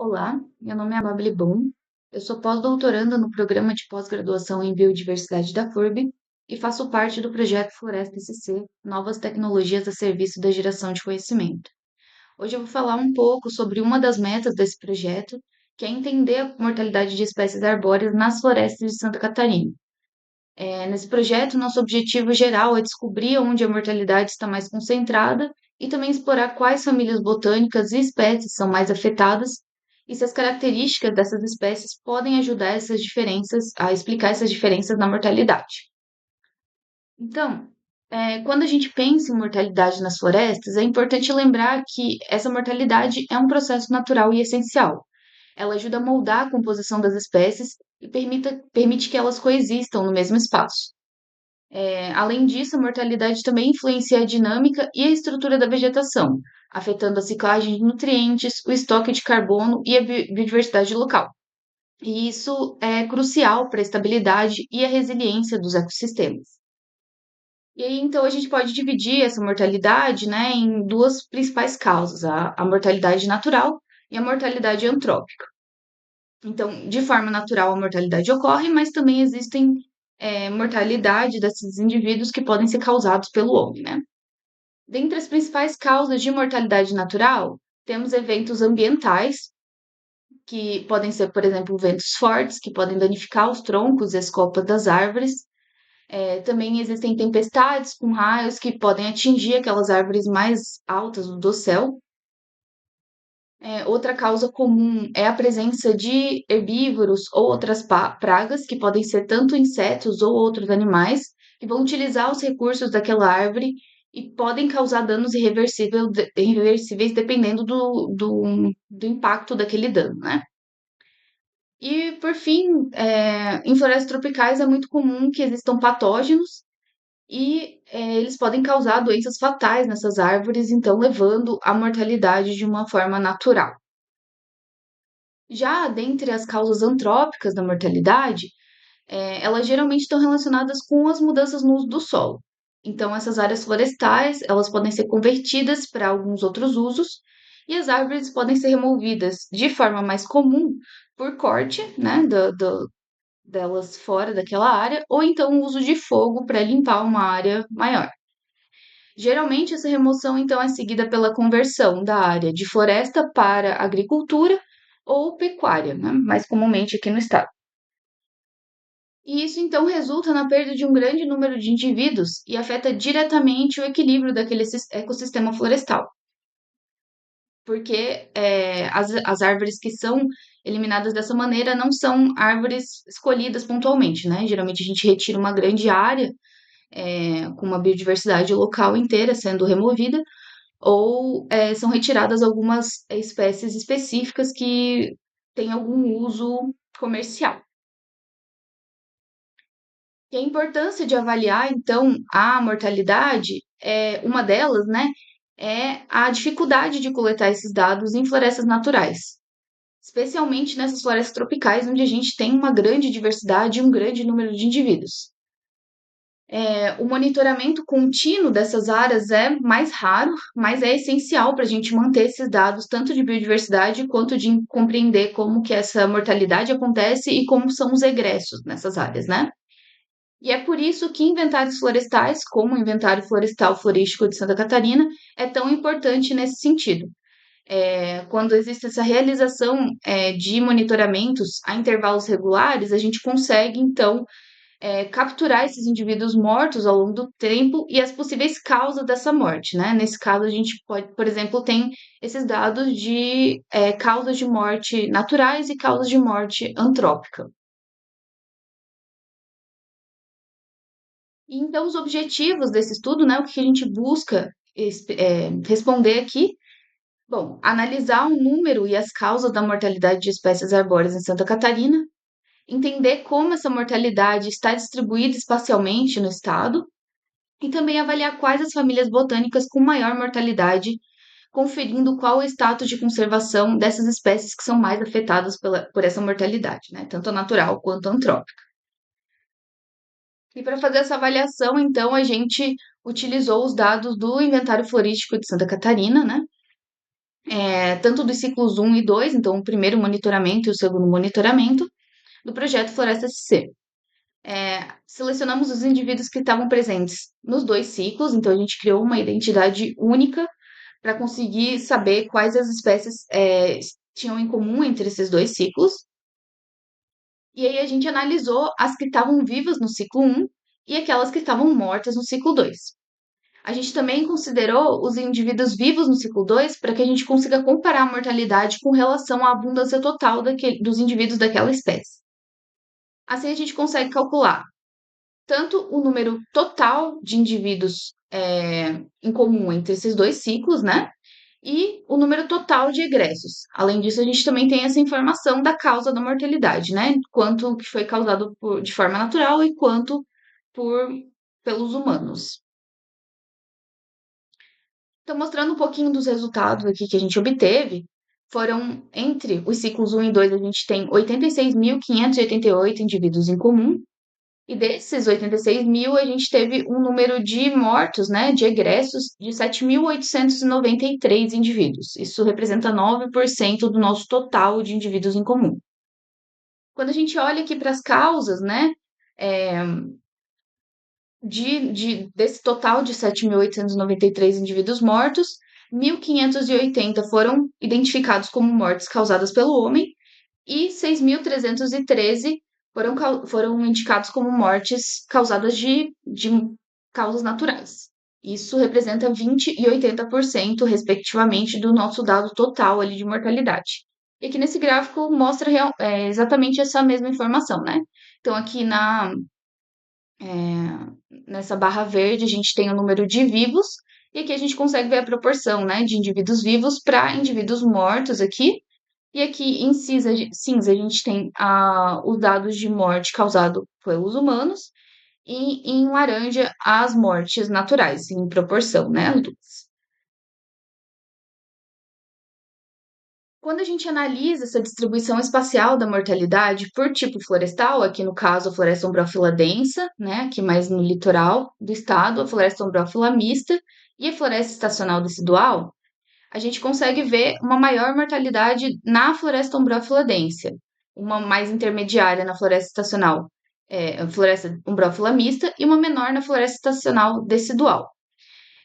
Olá, meu nome é Amabile Bom. Eu sou pós-doutoranda no programa de pós-graduação em Biodiversidade da FURB e faço parte do projeto Floresta SC, Novas Tecnologias a Serviço da Geração de Conhecimento. Hoje eu vou falar um pouco sobre uma das metas desse projeto, que é entender a mortalidade de espécies arbóreas nas florestas de Santa Catarina. Nesse projeto, nosso objetivo geral é descobrir onde a mortalidade está mais concentrada e também explorar quais famílias botânicas e espécies são mais afetadas e se as características dessas espécies podem ajudar essas diferenças, a explicar essas diferenças na mortalidade. Então, quando a gente pensa em mortalidade nas florestas, é importante lembrar que essa mortalidade é um processo natural e essencial. Ela ajuda a moldar a composição das espécies e permite que elas coexistam no mesmo espaço. Além disso, a mortalidade também influencia a dinâmica e a estrutura da vegetação, afetando a ciclagem de nutrientes, o estoque de carbono e a biodiversidade local. E isso é crucial para a estabilidade e a resiliência dos ecossistemas. E aí, então, a gente pode dividir essa mortalidade, né, em duas principais causas, a mortalidade natural e a mortalidade antrópica. Então, de forma natural, a mortalidade ocorre, mas também existem mortalidade desses indivíduos que podem ser causados pelo homem, né? Dentre as principais causas de mortalidade natural, temos eventos ambientais, que podem ser, por exemplo, ventos fortes, que podem danificar os troncos e as copas das árvores. Também existem tempestades com raios que podem atingir aquelas árvores mais altas do céu. Outra causa comum é a presença de herbívoros ou outras pragas, que podem ser tanto insetos ou outros animais, que vão utilizar os recursos daquela árvore e podem causar danos irreversíveis dependendo do impacto daquele dano, né? E, por fim, em florestas tropicais é muito comum que existam patógenos e eles podem causar doenças fatais nessas árvores, então levando à mortalidade de uma forma natural. Já dentre as causas antrópicas da mortalidade, elas geralmente estão relacionadas com as mudanças no uso do solo. Então, essas áreas florestais, elas podem ser convertidas para alguns outros usos e as árvores podem ser removidas de forma mais comum por corte, né, delas fora daquela área, ou então o uso de fogo para limpar uma área maior. Geralmente, essa remoção, então, é seguida pela conversão da área de floresta para agricultura ou pecuária, né? Mais comumente aqui no estado. E isso, então, resulta na perda de um grande número de indivíduos e afeta diretamente o equilíbrio daquele ecossistema florestal, porque as árvores que são eliminadas dessa maneira não são árvores escolhidas pontualmente, né? Geralmente a gente retira uma grande área com uma biodiversidade local inteira sendo removida, ou são retiradas algumas espécies específicas que têm algum uso comercial. E a importância de avaliar, então, a mortalidade, uma delas, né, é a dificuldade de coletar esses dados em florestas naturais, especialmente nessas florestas tropicais, onde a gente tem uma grande diversidade e um grande número de indivíduos. O monitoramento contínuo dessas áreas é mais raro, mas é essencial para a gente manter esses dados, tanto de biodiversidade quanto de compreender como que essa mortalidade acontece e como são os egressos nessas áreas, né? E é por isso que inventários florestais, como o Inventário Florestal Florístico de Santa Catarina, é tão importante nesse sentido. Quando existe essa realização de monitoramentos a intervalos regulares, a gente consegue, então, capturar esses indivíduos mortos ao longo do tempo e as possíveis causas dessa morte, né? Nesse caso, a gente pode, por exemplo, tem esses dados de causas de morte naturais e causas de morte antrópica. E, então, os objetivos desse estudo, né? O que a gente busca responder aqui. Bom, analisar o número e as causas da mortalidade de espécies arbóreas em Santa Catarina, entender como essa mortalidade está distribuída espacialmente no estado, e também avaliar quais as famílias botânicas com maior mortalidade, conferindo qual o status de conservação dessas espécies que são mais afetadas por essa mortalidade, né? Tanto a natural quanto a antrópica. E para fazer essa avaliação, então, a gente utilizou os dados do Inventário Florístico de Santa Catarina, né? tanto dos ciclos 1 e 2, então o primeiro monitoramento e o segundo monitoramento, do projeto Floresta SC. Selecionamos os indivíduos que estavam presentes nos dois ciclos, então a gente criou uma identidade única para conseguir saber quais as espécies tinham em comum entre esses dois ciclos. E aí a gente analisou as que estavam vivas no ciclo 1 e aquelas que estavam mortas no ciclo 2. A gente também considerou os indivíduos vivos no ciclo 2 para que a gente consiga comparar a mortalidade com relação à abundância total dos indivíduos daquela espécie. Assim, a gente consegue calcular tanto o número total de indivíduos em comum entre esses dois ciclos, né? E o número total de egressos. Além disso, a gente também tem essa informação da causa da mortalidade, né? Quanto que foi causado de forma natural e quanto pelos humanos. Então, mostrando um pouquinho dos resultados aqui que a gente obteve, foram entre os ciclos 1 e 2, a gente tem 86.588 indivíduos em comum, e desses 86 mil, a gente teve um número de mortos, né, de egressos, de 7.893 indivíduos. Isso representa 9% do nosso total de indivíduos em comum. Quando a gente olha aqui para as causas, né, desse total de 7.893 indivíduos mortos, 1.580 foram identificados como mortes causadas pelo homem e 6.313 foram indicados como mortes causadas de causas naturais. Isso representa 20% e 80%, respectivamente, do nosso dado total ali de mortalidade. E aqui nesse gráfico mostra exatamente essa mesma informação, né? Então, aqui nessa barra verde, a gente tem o número de vivos, e aqui a gente consegue ver a proporção, né, de indivíduos vivos para indivíduos mortos aqui. E aqui em cinza a gente tem os dados de morte causado pelos humanos, e em laranja as mortes naturais, em proporção, né, as duas. Quando a gente analisa essa distribuição espacial da mortalidade por tipo florestal, aqui no caso a floresta ombrófila densa, né, aqui mais no litoral do estado, a floresta ombrófila mista e a floresta estacional decidual, a gente consegue ver uma maior mortalidade na floresta ombrófila densa, uma mais intermediária na floresta estacional, floresta ombrófila mista, e uma menor na floresta estacional decidual.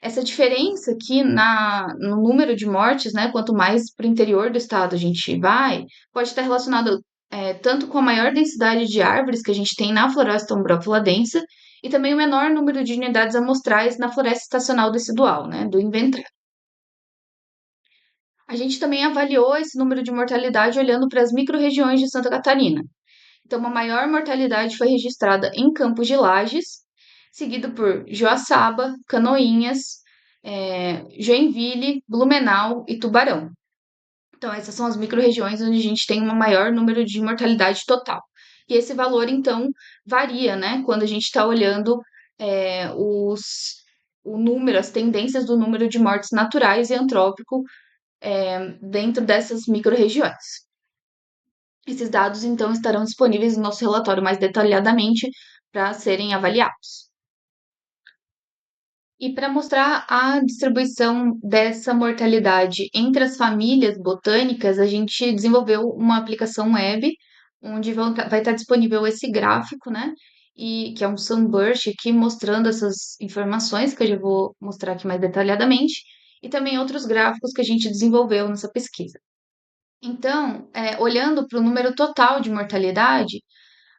Essa diferença aqui no número de mortes, né, quanto mais para o interior do estado a gente vai, pode estar relacionado tanto com a maior densidade de árvores que a gente tem na floresta ombrófila densa e também o menor número de unidades amostrais na floresta estacional decidual, né, do inventário. A gente também avaliou esse número de mortalidade olhando para as micro-regiões de Santa Catarina. Então, uma maior mortalidade foi registrada em Campos de Lages, seguido por Joaçaba, Canoinhas, Joinville, Blumenau e Tubarão. Então, essas são as micro-regiões onde a gente tem um maior número de mortalidade total. E esse valor, então, varia, né? Quando a gente está olhando o número, as tendências do número de mortes naturais e antrópico dentro dessas micro-regiões. Esses dados, então, estarão disponíveis no nosso relatório mais detalhadamente para serem avaliados. E para mostrar a distribuição dessa mortalidade entre as famílias botânicas, a gente desenvolveu uma aplicação web onde vai estar disponível esse gráfico, né? E que é um sunburst aqui mostrando essas informações que eu já vou mostrar aqui mais detalhadamente, e também outros gráficos que a gente desenvolveu nessa pesquisa. Então, olhando para o número total de mortalidade,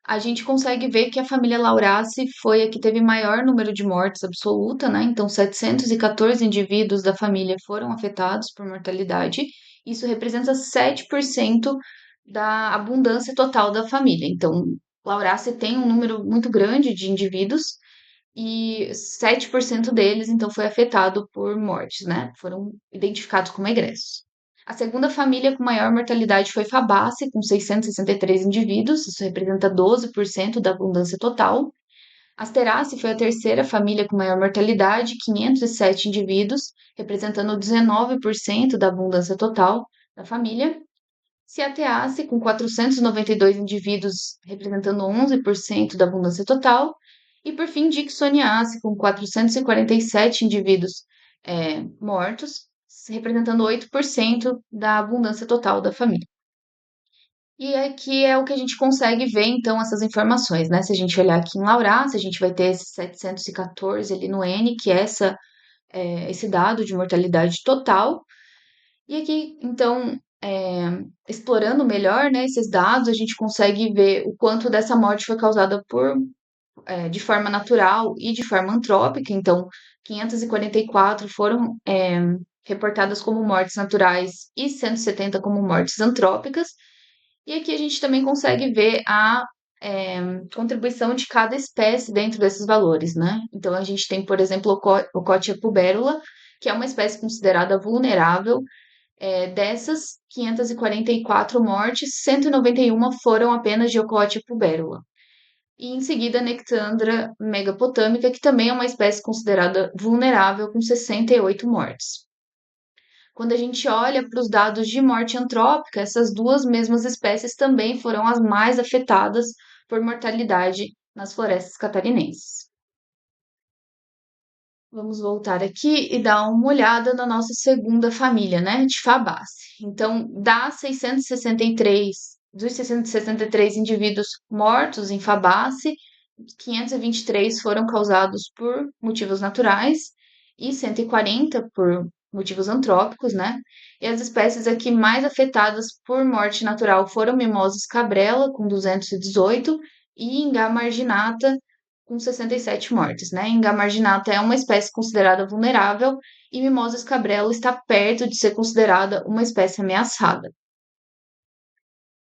a gente consegue ver que a família Laurace foi a que teve maior número de mortes absoluta, né? Então, 714 indivíduos da família foram afetados por mortalidade. Isso representa 7% da abundância total da família. Então, Laurace tem um número muito grande de indivíduos e 7% deles, então, foi afetado por mortes, né? Foram identificados como egressos. A segunda família com maior mortalidade foi Fabace, com 663 indivíduos, isso representa 12% da abundância total. Asterace foi a terceira família com maior mortalidade, 507 indivíduos, representando 19% da abundância total da família. Ciateace, com 492 indivíduos, representando 11% da abundância total. E, por fim, Dicksoniace, com 447 indivíduos mortos, representando 8% da abundância total da família. E aqui é o que a gente consegue ver, então, essas informações, né? Se a gente olhar aqui em Laurás, a gente vai ter esse 714 ali no N, que é esse dado de mortalidade total. E aqui, então, explorando melhor, né, esses dados, a gente consegue ver o quanto dessa morte foi causada de forma natural e de forma antrópica. Então, 544 foram reportadas como mortes naturais e 170 como mortes antrópicas. E aqui a gente também consegue ver a contribuição de cada espécie dentro desses valores, né? Então, a gente tem, por exemplo, o Cotia pubérula, que é uma espécie considerada vulnerável. Dessas 544 mortes, 191 foram apenas de Eucotia pubérula. E em seguida, a Nectandra megapotâmica, que também é uma espécie considerada vulnerável, com 68 mortes. Quando a gente olha para os dados de morte antrópica, essas duas mesmas espécies também foram as mais afetadas por mortalidade nas florestas catarinenses. Vamos voltar aqui e dar uma olhada na nossa segunda família, né, de Fabaceae. Então, dos 663 indivíduos mortos em Fabaceae, 523 foram causados por motivos naturais e 140 por motivos antrópicos, né? E as espécies aqui mais afetadas por morte natural foram Mimosa cabrela, com 218, e Ingá marginata, com 67 mortes, né? Ingá marginata é uma espécie considerada vulnerável e Mimosa cabrela está perto de ser considerada uma espécie ameaçada.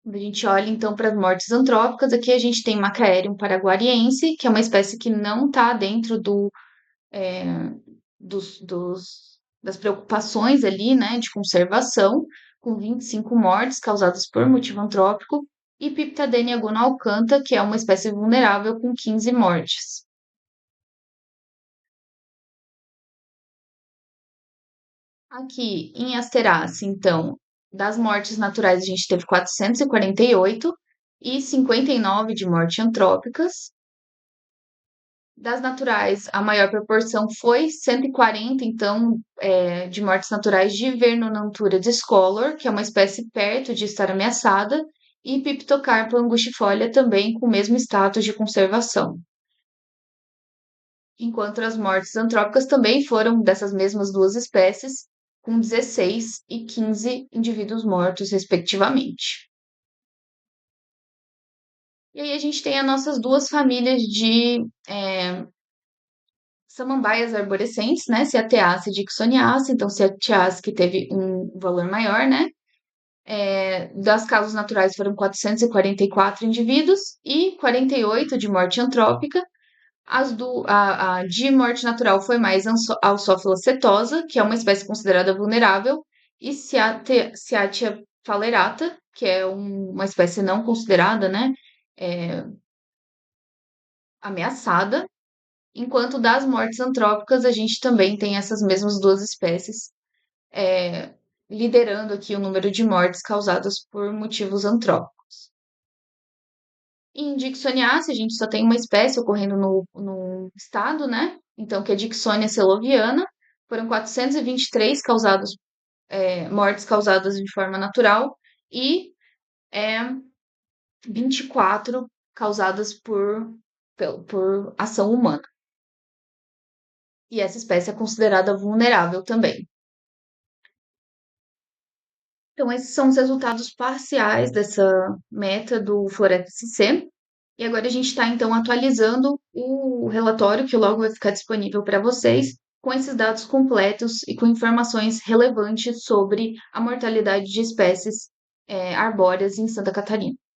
Quando a gente olha então para as mortes antrópicas, aqui a gente tem Macaerium paraguariense, que é uma espécie que não está dentro é, das preocupações ali, né, de conservação, com 25 mortes causadas por motivo antrópico, e Piptadenia gonalcanta, que é uma espécie vulnerável, com 15 mortes. Aqui em Asterace, então, das mortes naturais a gente teve 448 e 59 de mortes antrópicas. Das naturais, a maior proporção foi 140, então, de mortes naturais de Vernonantura discolor, que é uma espécie perto de estar ameaçada, e Piptocarpa angustifolia também com o mesmo status de conservação. Enquanto as mortes antrópicas também foram dessas mesmas duas espécies, com 16 e 15 indivíduos mortos, respectivamente. E aí a gente tem as nossas duas famílias de samambaias arborescentes, né? Ceateaceae e Dicksoniaceae. Então, Ceateaceae que teve um valor maior, né? Das causas naturais foram 444 indivíduos e 48 de morte antrópica. A de morte natural foi mais Alsófila setosa, que é uma espécie considerada vulnerável, e Cyathea phalerata, que é uma espécie não considerada, né? é, ameaçada. Enquanto das mortes antrópicas, a gente também tem essas mesmas duas espécies, é, liderando aqui o número de mortes causadas por motivos antrópicos. Em Dicksoniaceae, a gente só tem uma espécie ocorrendo no estado, né? Então, que é Dicksonia seloviana. Foram 423 mortes causadas de forma natural e 24 causadas por ação humana. E essa espécie é considerada vulnerável também. Então, esses são os resultados parciais dessa meta do Floresta-SC. E agora a gente está, então, atualizando o relatório, que logo vai ficar disponível para vocês, com esses dados completos e com informações relevantes sobre a mortalidade de espécies arbóreas em Santa Catarina.